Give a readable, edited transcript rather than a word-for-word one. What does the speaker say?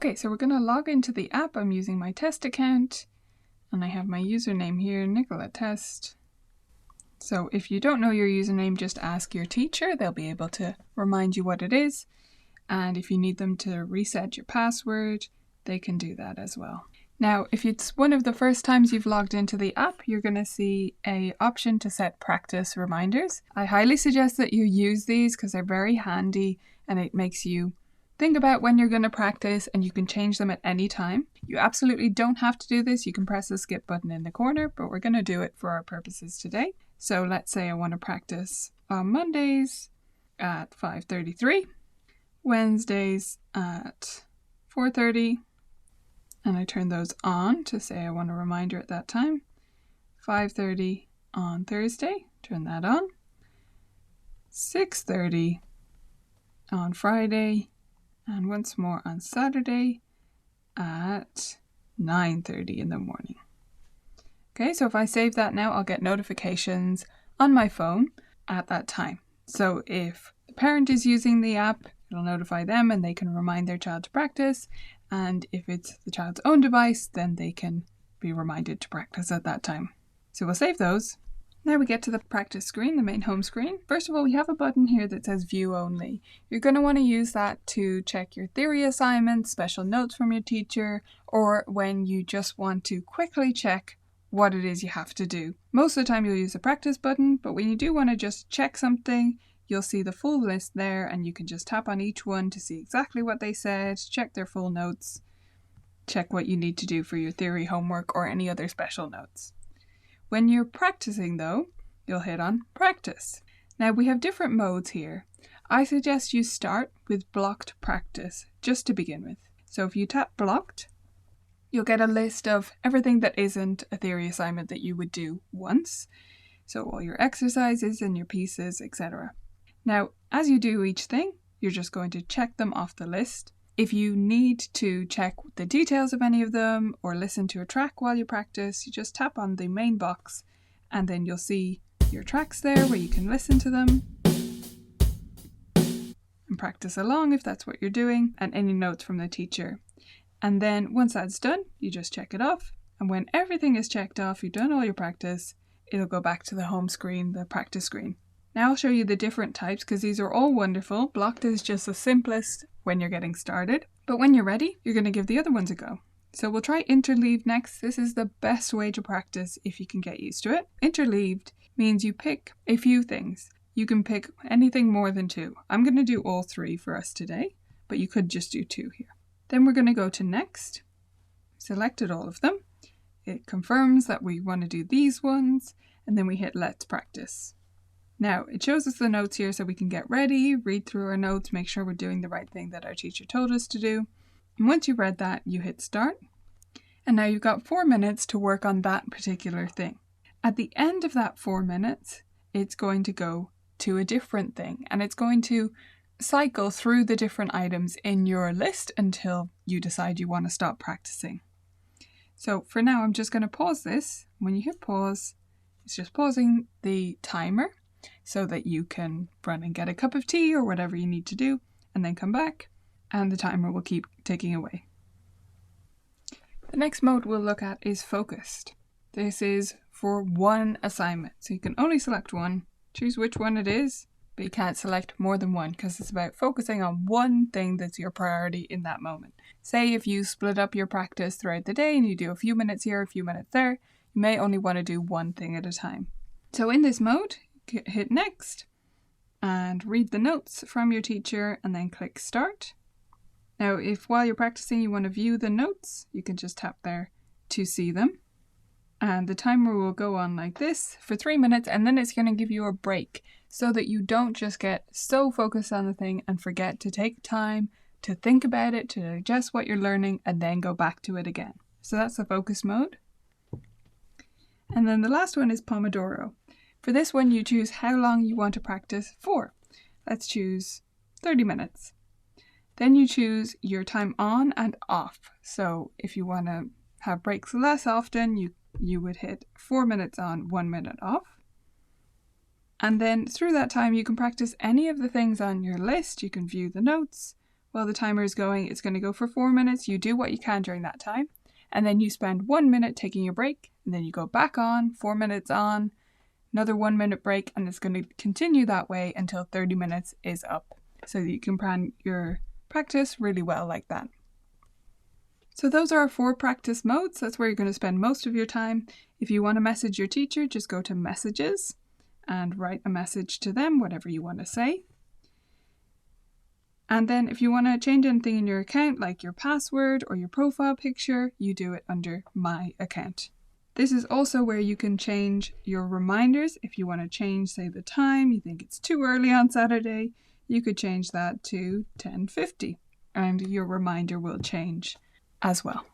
Okay, so we're going to log into the app. I'm using my test account and I have my username here, Nicola Test. So if you don't know your username, just ask your teacher. They'll be able to remind you what it is. And if you need them to reset your password, they can do that as well. Now, if it's one of the first times you've logged into the app, you're going to see an option to set practice reminders. I highly suggest that you use these because they're very handy and it makes you think about when you're going to practice, and you can change them at any time. You absolutely don't have to do this. You can press the skip button in the corner, but we're going to do it for our purposes today. So let's say I want to practice on Mondays at 5:33, Wednesdays at 4:30, and I turn those on to say I want a reminder at that time. 5:30 on Thursday, turn that on. 6:30 on Friday, and once more on Saturday at 9:30 in the morning. Okay, so if I save that now, I'll get notifications on my phone at that time. So if the parent is using the app, it'll notify them and they can remind their child to practice. And if it's the child's own device, then they can be reminded to practice at that time. So we'll save those. Now we get to the practice screen, the main home screen. First of all, we have a button here that says View Only. You're going to want to use that to check your theory assignments, special notes from your teacher, or when you just want to quickly check what it is you have to do. Most of the time you'll use the practice button, but when you do want to just check something, you'll see the full list there and you can just tap on each one to see exactly what they said, check their full notes, check what you need to do for your theory homework or any other special notes. When you're practicing though, you'll hit on Practice. Now we have different modes here. I suggest you start with Blocked Practice just to begin with. So if you tap Blocked, you'll get a list of everything that isn't a theory assignment that you would do once. So all your exercises and your pieces, etc. Now, as you do each thing, you're just going to check them off the list. If you need to check the details of any of them or listen to a track while you practice, you just tap on the main box and then you'll see your tracks there where you can listen to them and practice along if that's what you're doing, and any notes from the teacher. And then once that's done, you just check it off. And when everything is checked off, you've done all your practice, it'll go back to the home screen, the practice screen. Now I'll show you the different types because these are all wonderful. Blocked is just the simplest when you're getting started. But when you're ready, you're going to give the other ones a go. So we'll try interleaved next. This is the best way to practice if you can get used to it. Interleaved means you pick a few things. You can pick anything more than two. I'm going to do all three for us today, but you could just do two here. Then we're going to go to Next. Selected all of them. It confirms that we want to do these ones, and then we hit Let's Practice. Now, it shows us the notes here so we can get ready, read through our notes, make sure we're doing the right thing that our teacher told us to do. And once you've read that, you hit Start. And now you've got 4 minutes to work on that particular thing. At the end of that 4 minutes, it's going to go to a different thing, and it's going to cycle through the different items in your list until you decide you want to stop practicing. So for now, I'm just going to pause this. When you hit pause, it's just pausing the timer so that you can run and get a cup of tea or whatever you need to do, and then come back, and the timer will keep ticking away. The next mode we'll look at is Focused. This is for one assignment, so you can only select one, choose which one it is, but you can't select more than one because it's about focusing on one thing that's your priority in that moment. Say if you split up your practice throughout the day and you do a few minutes here, a few minutes there, you may only want to do one thing at a time. So in this mode, hit Next and read the notes from your teacher and then click Start. Now, if while you're practicing you want to view the notes, you can just tap there to see them. And the timer will go on like this for 3 minutes, and then it's going to give you a break so that you don't just get so focused on the thing and forget to take time to think about it, to digest what you're learning, and then go back to it again. So that's the focus mode. And then the last one is Pomodoro. For this one, you choose how long you want to practice for. Let's choose 30 minutes. Then you choose your time on and off. So if you want to have breaks less often, you would hit 4 minutes on, 1 minute off. And then through that time, you can practice any of the things on your list. You can view the notes, while the timer is going. It's going to go for 4 minutes. You do what you can during that time. And then you spend 1 minute taking your break. And then you go back on, 4 minutes on, another 1 minute break. And it's going to continue that way until 30 minutes is up. So that you can plan your practice really well like that. So those are our 4 practice modes. That's where you're going to spend most of your time. If you want to message your teacher, just go to messages and write a message to them, whatever you want to say. And then if you want to change anything in your account, like your password or your profile picture, you do it under My Account. This is also where you can change your reminders. If you want to change, say, the time, you think it's too early on Saturday, you could change that to 10:50 and your reminder will change as well.